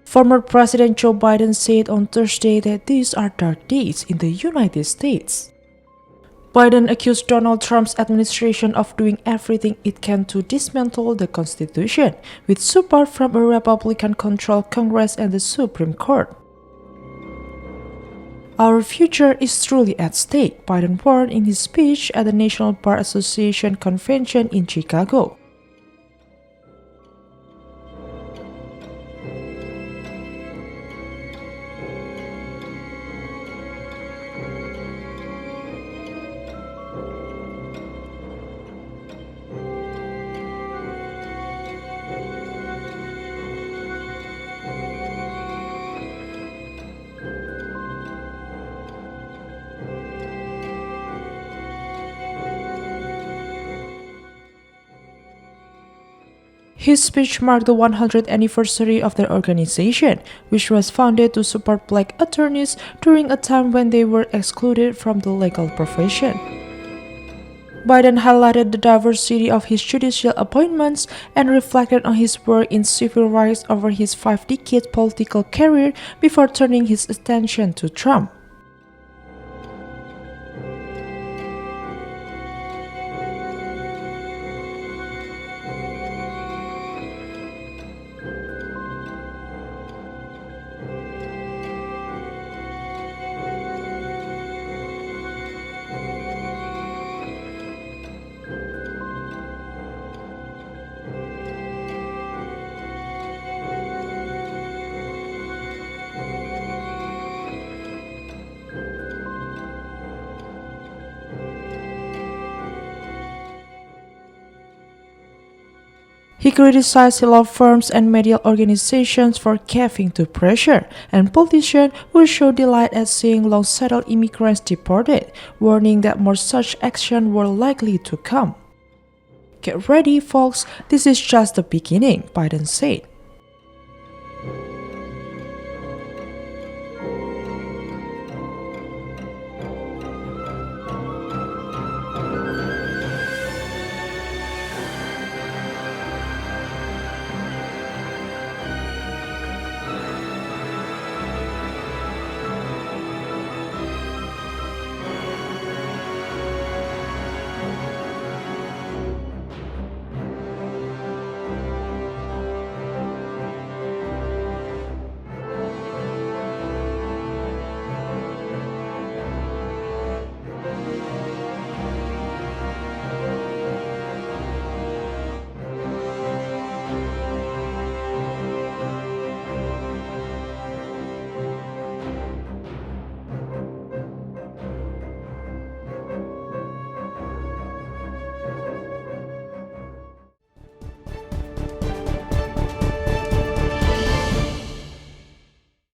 Former President Joe Biden said on Thursday that these are dark days in the United States. Biden accused Donald Trump's administration of doing everything it can to dismantle the Constitution, with support from a Republican-controlled Congress and the Supreme Court. Our future is truly at stake, Biden warned in his speech at the National Bar Association convention in Chicago. His speech marked the 100th anniversary of the organization, which was founded to support black attorneys during a time when they were excluded from the legal profession. Biden highlighted the diversity of his judicial appointments and reflected on his work in civil rights over his 5-decade political career before turning his attention to Trump. He criticized law firms and media organizations for caving to pressure, and politicians who showed delight at seeing long-settled immigrants deported, warning that more such action were likely to come. "Get ready, folks, this is just the beginning," Biden said.